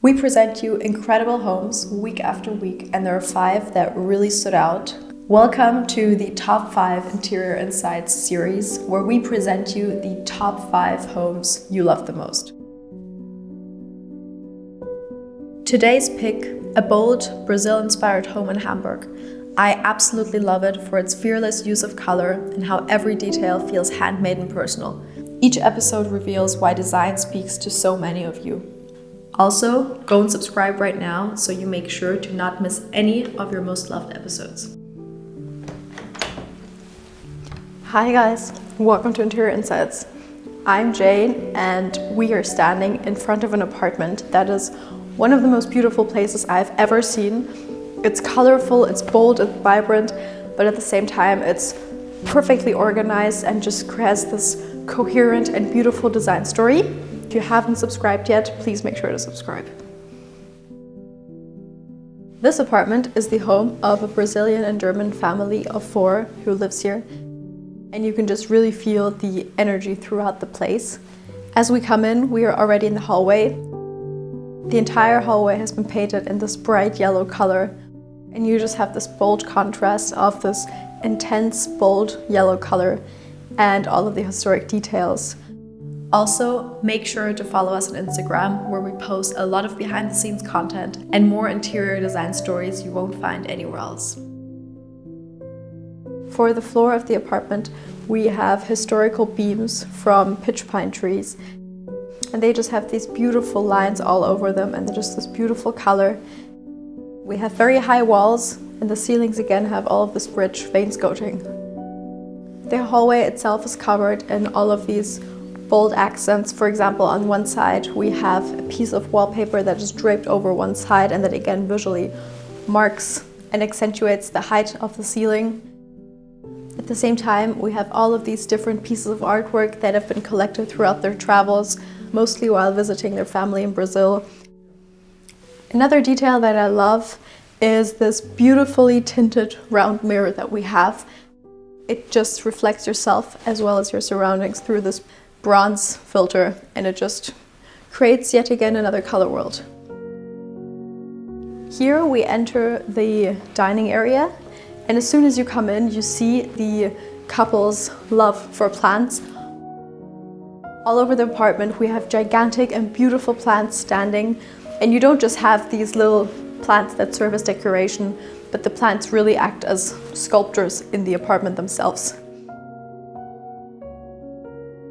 We present you incredible homes week after week, and there are 5 that really stood out. Welcome to the Top 5 Interior Insights series, where we present you the top 5 homes you love the most. Today's pick, a bold Brazil-inspired home in Hamburg. I absolutely love it for its fearless use of color and how every detail feels handmade and personal. Each episode reveals why design speaks to so many of you. Also, go and subscribe right now so you make sure to not miss any of your most loved episodes. Hi guys, welcome to Interior Insights. I'm Jane and we are standing in front of an apartment that is one of the most beautiful places I've ever seen. It's colorful, it's bold, it's vibrant, but at the same time it's perfectly organized and just has this coherent and beautiful design story. If you haven't subscribed yet, please make sure to subscribe. This apartment is the home of a Brazilian and German family of 4 who lives here. And you can just really feel the energy throughout the place. As we come in, we are already in the hallway. The entire hallway has been painted in this bright yellow color. And you just have this bold contrast of this intense, bold yellow color and all of the historic details. Also, make sure to follow us on Instagram, where we post a lot of behind-the-scenes content and more interior design stories you won't find anywhere else. For the floor of the apartment, we have historical beams from pitch pine trees. And they just have these beautiful lines all over them, and they're just this beautiful color. We have very high walls, and the ceilings again have all of this rich wainscoting. The hallway itself is covered in all of these bold accents. For example, on one side we have a piece of wallpaper that is draped over one side and that again visually marks and accentuates the height of the ceiling. At the same time, we have all of these different pieces of artwork that have been collected throughout their travels, mostly while visiting their family in Brazil. Another detail that I love is this beautifully tinted round mirror that we have. It just reflects yourself as well as your surroundings through this bronze filter, and it just creates yet again another color world. Here we enter the dining area, and as soon as you come in, you see the couple's love for plants. All over the apartment we have gigantic and beautiful plants standing, and you don't just have these little plants that serve as decoration, but the plants really act as sculptures in the apartment themselves.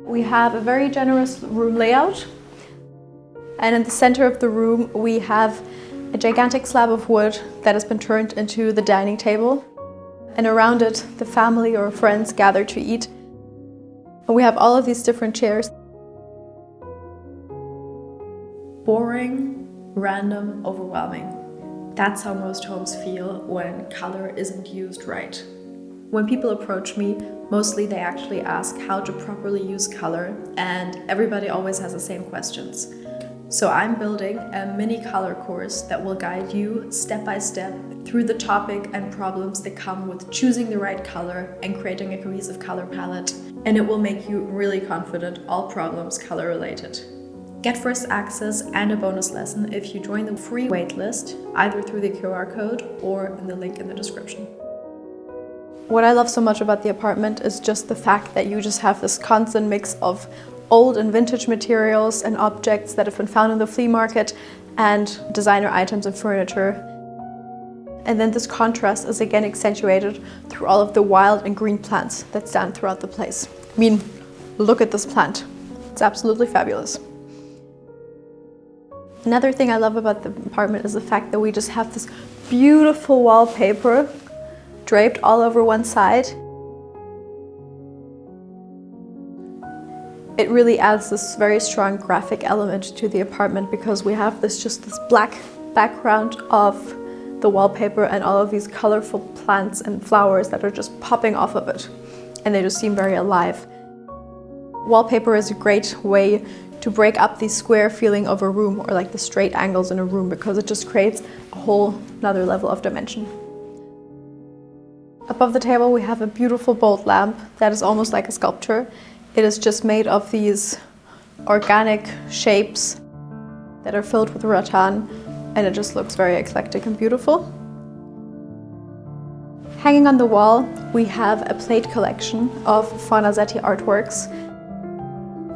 We have a very generous room layout, and in the center of the room we have a gigantic slab of wood that has been turned into the dining table, and around it the family or friends gather to eat. And we have all of these different chairs. Boring, random, overwhelming. That's how most homes feel when color isn't used right. When people approach me, mostly they actually ask how to properly use color, and everybody always has the same questions. So I'm building a mini color course that will guide you step by step through the topic and problems that come with choosing the right color and creating a cohesive color palette. And it will make you really confident, all problems color related. Get first access and a bonus lesson if you join the free waitlist, either through the QR code or in the link in the description. What I love so much about the apartment is just the fact that you just have this constant mix of old and vintage materials and objects that have been found in the flea market and designer items and furniture. And then this contrast is again accentuated through all of the wild and green plants that stand throughout the place. I mean, look at this plant. It's absolutely fabulous. Another thing I love about the apartment is the fact that we just have this beautiful wallpaper draped all over one side. It really adds this very strong graphic element to the apartment because we have this black background of the wallpaper and all of these colorful plants and flowers that are just popping off of it, and they just seem very alive. Wallpaper is a great way to break up the square feeling of a room, or like the straight angles in a room, because it just creates a whole another level of dimension. Above the table we have a beautiful bold lamp that is almost like a sculpture. It is just made of these organic shapes that are filled with rattan, and it just looks very eclectic and beautiful. Hanging on the wall, we have a plate collection of Fornasetti artworks.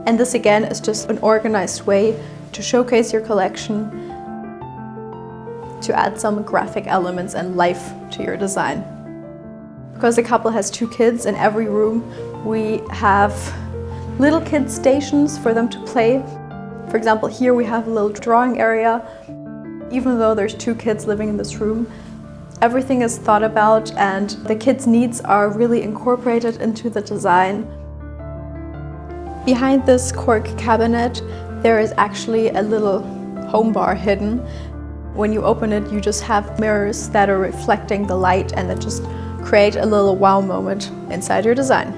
And this again is just an organized way to showcase your collection, to add some graphic elements and life to your design. Because the couple has 2 kids, in every room we have little kid stations for them to play. For example, here we have a little drawing area. Even though there's 2 kids living in this room, everything is thought about and the kids' needs are really incorporated into the design. Behind this cork cabinet, there is actually a little home bar hidden. When you open it, you just have mirrors that are reflecting the light and that just create a little wow moment inside your design.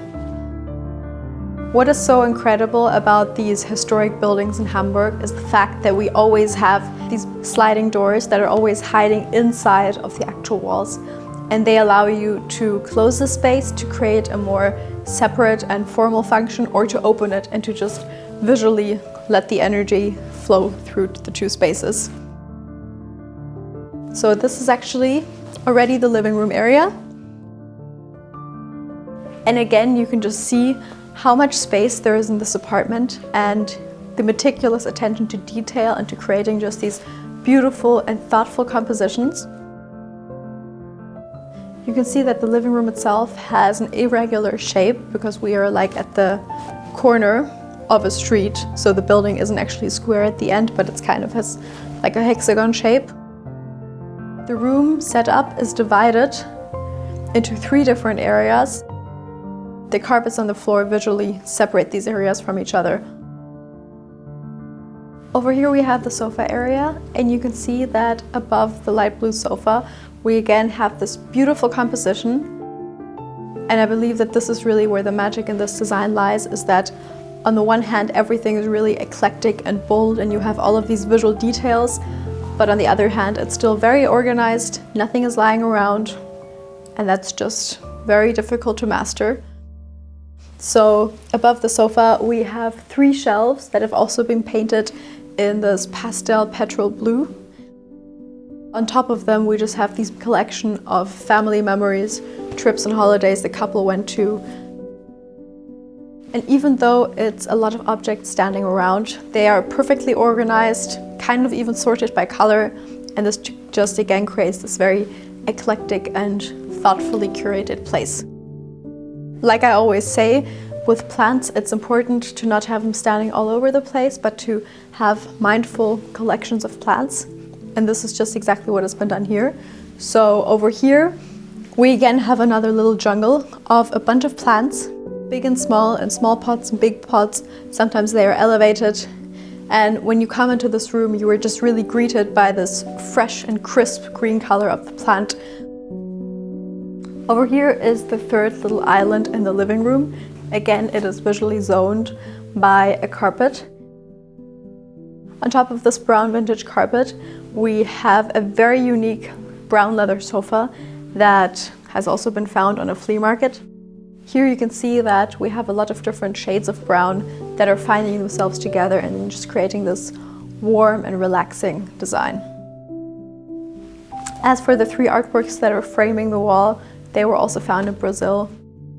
What is so incredible about these historic buildings in Hamburg is the fact that we always have these sliding doors that are always hiding inside of the actual walls. And they allow you to close the space to create a more separate and formal function, or to open it and to just visually let the energy flow through the 2 spaces. So this is actually already the living room area. And again, you can just see how much space there is in this apartment and the meticulous attention to detail and to creating just these beautiful and thoughtful compositions. You can see that the living room itself has an irregular shape because we are like at the corner of a street. So the building isn't actually square at the end, but it's kind of has like a hexagon shape. The room setup is divided into 3 different areas. The carpets on the floor visually separate these areas from each other. Over here we have the sofa area, and you can see that above the light blue sofa, we again have this beautiful composition. And I believe that this is really where the magic in this design lies, is that on the one hand, everything is really eclectic and bold, and you have all of these visual details, but on the other hand, it's still very organized, nothing is lying around, and that's just very difficult to master. So above the sofa, we have 3 shelves that have also been painted in this pastel petrol blue. On top of them, we just have this collection of family memories, trips and holidays the couple went to. And even though it's a lot of objects standing around, they are perfectly organized, kind of even sorted by color. And this just again creates this very eclectic and thoughtfully curated place. Like I always say, with plants, it's important to not have them standing all over the place, but to have mindful collections of plants. And this is just exactly what has been done here. So over here, we again have another little jungle of a bunch of plants, big and small pots and big pots. Sometimes they are elevated. And when you come into this room, you are just really greeted by this fresh and crisp green color of the plant. Over here is the 3rd little island in the living room. Again, it is visually zoned by a carpet. On top of this brown vintage carpet, we have a very unique brown leather sofa that has also been found on a flea market. Here you can see that we have a lot of different shades of brown that are finding themselves together and just creating this warm and relaxing design. As for the 3 artworks that are framing the wall, they were also found in Brazil.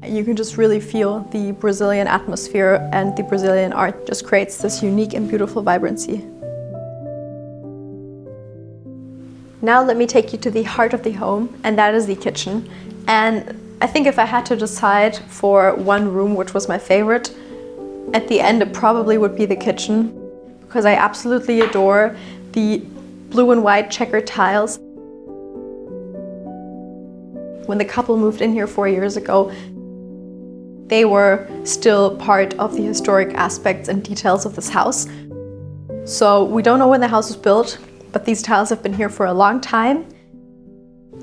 You can just really feel the Brazilian atmosphere, and the Brazilian art just creates this unique and beautiful vibrancy. Now let me take you to the heart of the home, and that is the kitchen. And I think if I had to decide for one room which was my favorite, at the end it probably would be the kitchen, because I absolutely adore the blue and white checkered tiles. When the couple moved in here 4 years ago, they were still part of the historic aspects and details of this house. So we don't know when the house was built, but these tiles have been here for a long time.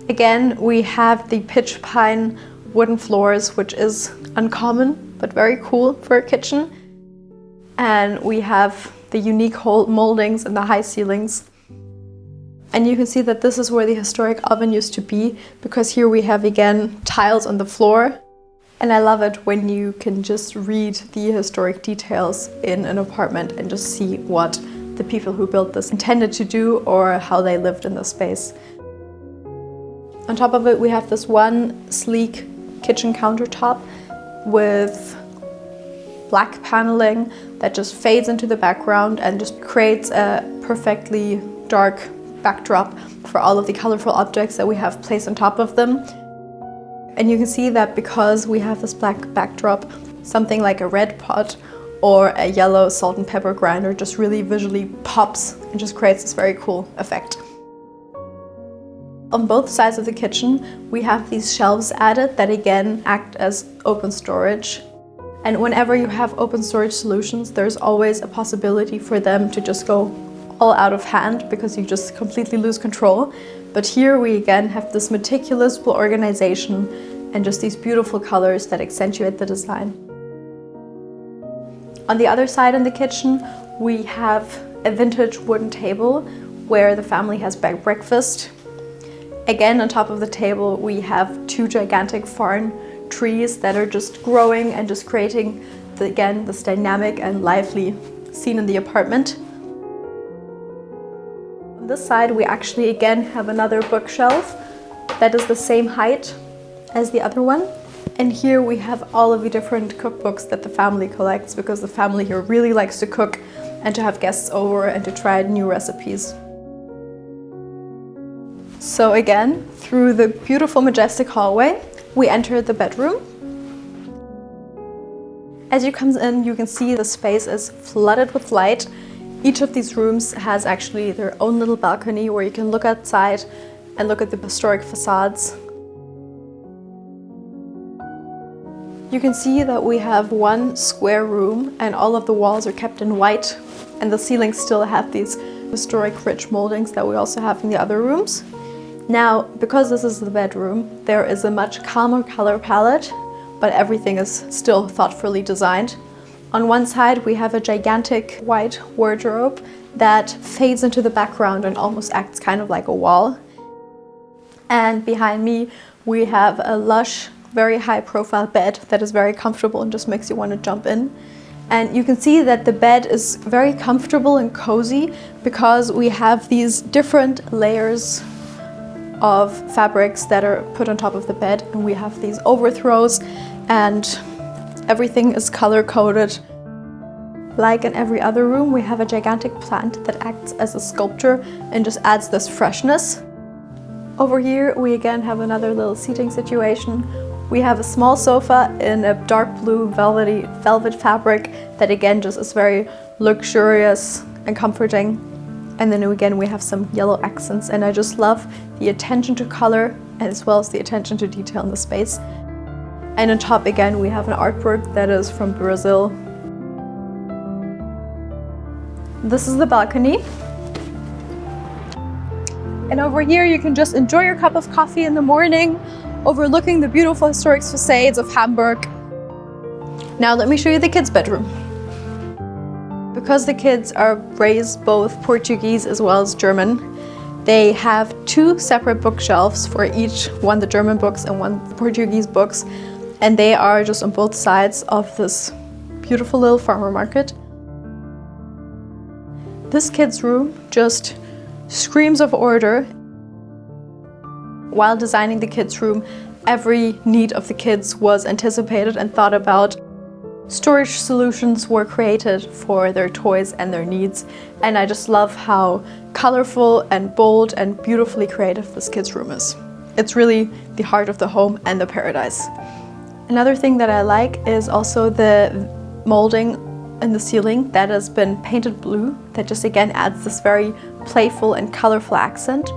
Again, we have the pitch pine wooden floors, which is uncommon, but very cool for a kitchen. And we have the unique moldings and the high ceilings. And you can see that this is where the historic oven used to be, because here we have again tiles on the floor. And I love it when you can just read the historic details in an apartment and just see what the people who built this intended to do or how they lived in the space. On top of it, we have this one sleek kitchen countertop with black paneling that just fades into the background and just creates a perfectly dark backdrop for all of the colorful objects that we have placed on top of them. And you can see that because we have this black backdrop, something like a red pot or a yellow salt and pepper grinder just really visually pops and just creates this very cool effect. On both sides of the kitchen, we have these shelves added that again act as open storage. And whenever you have open storage solutions, there's always a possibility for them to just go all out of hand because you just completely lose control. But here we again have this meticulous organization and just these beautiful colors that accentuate the design. On the other side in the kitchen, we have a vintage wooden table where the family has breakfast. Again, on top of the table, we have two gigantic fern trees that are just growing and just creating, again, this dynamic and lively scene in the apartment. On this side, we actually again have another bookshelf that is the same height as the other one. And here we have all of the different cookbooks that the family collects because the family here really likes to cook and to have guests over and to try new recipes. So again, through the beautiful majestic hallway, we enter the bedroom. As you come in, you can see the space is flooded with light. Each of these rooms has actually their own little balcony where you can look outside and look at the historic facades. You can see that we have one square room and all of the walls are kept in white and the ceilings still have these historic rich moldings that we also have in the other rooms. Now, because this is the bedroom, there is a much calmer color palette, but everything is still thoughtfully designed. On one side, we have a gigantic white wardrobe that fades into the background and almost acts kind of like a wall. And behind me, we have a lush, very high profile bed that is very comfortable and just makes you want to jump in. And you can see that the bed is very comfortable and cozy because we have these different layers of fabrics that are put on top of the bed, and we have these overthrows and everything is color coded. Like in every other room, we have a gigantic plant that acts as a sculpture and just adds this freshness. Over here we again have another little seating situation. We have a small sofa in a dark blue velvet fabric that again just is very luxurious and comforting. And then again we have some yellow accents, and I just love the attention to color as well as the attention to detail in the space. And on top again we have an artwork that is from Brazil. This is the balcony. And over here you can just enjoy your cup of coffee in the morning, overlooking the beautiful historic facades of Hamburg. Now let me show you the kids' bedroom. Because the kids are raised both Portuguese as well as German, they have two separate bookshelves for each, one the German books and one the Portuguese books, and they are just on both sides of this beautiful little farmer market. This kids' room just screams of order. While designing the kids' room, every need of the kids was anticipated and thought about. Storage solutions were created for their toys and their needs, and I just love how colorful and bold and beautifully creative this kids' room is. It's really the heart of the home and the paradise. Another thing that I like is also the molding in the ceiling that has been painted blue, that just again adds this very playful and colorful accent.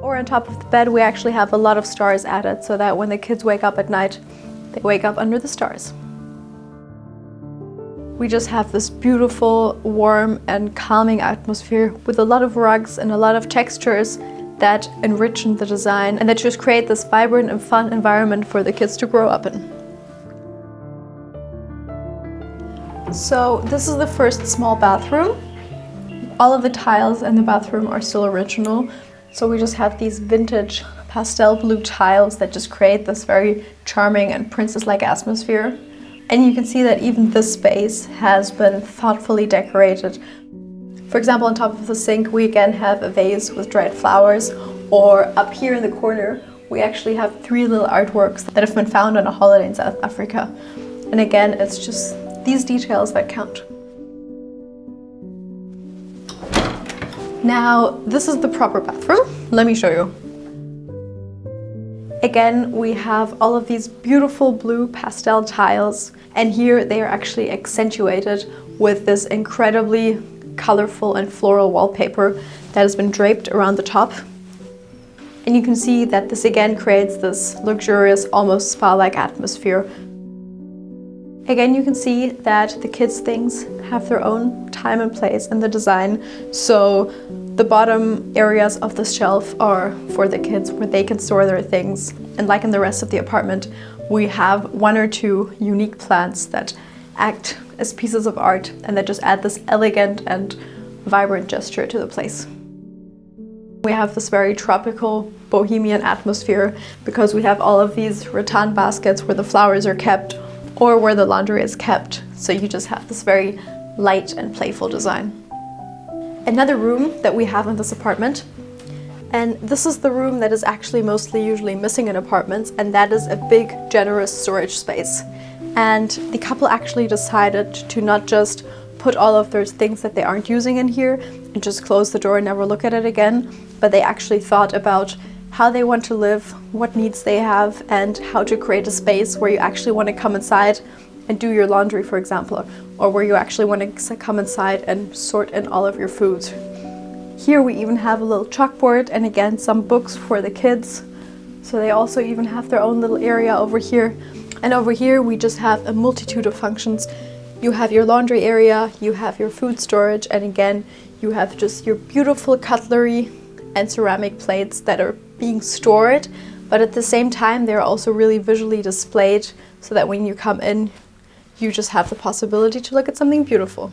Or on top of the bed we actually have a lot of stars added so that when the kids wake up at night, they wake up under the stars. We just have this beautiful, warm and calming atmosphere with a lot of rugs and a lot of textures that enrich the design and that just create this vibrant and fun environment for the kids to grow up in. So this is the first small bathroom. All of the tiles in the bathroom are still original. So we just have these vintage pastel blue tiles that just create this very charming and princess-like atmosphere. And you can see that even this space has been thoughtfully decorated For example, on top of the sink, we again have a vase with dried flowers, or up here in the corner, we actually have 3 little artworks that have been found on a holiday in South Africa. And again, it's just these details that count. Now, this is the proper bathroom. Let me show you. Again, we have all of these beautiful blue pastel tiles, and here they are actually accentuated with this incredibly colorful and floral wallpaper that has been draped around the top. And you can see that this again creates this luxurious, almost spa-like atmosphere. Again, you can see that the kids' things have their own time and place in the design. So the bottom areas of this shelf are for the kids, where they can store their things. And like in the rest of the apartment, we have 1 or 2 unique plants that act as pieces of art and that just add this elegant and vibrant gesture to the place. We have this very tropical bohemian atmosphere because we have all of these rattan baskets where the flowers are kept or where the laundry is kept. So you just have this very light and playful design. Another room that we have in this apartment, and this is the room that is actually usually missing in apartments, and that is a big, generous storage space. And the couple actually decided to not just put all of their things that they aren't using in here and just close the door and never look at it again, but they actually thought about how they want to live, what needs they have, and how to create a space where you actually want to come inside and do your laundry, for example, or where you actually want to come inside and sort in all of your foods. Here we even have a little chalkboard and again some books for the kids. So they also even have their own little area over here. And over here we just have a multitude of functions. You have your laundry area, you have your food storage, and again you have just your beautiful cutlery and ceramic plates that are being stored, but at the same time they're also really visually displayed so that when you come in, you just have the possibility to look at something beautiful.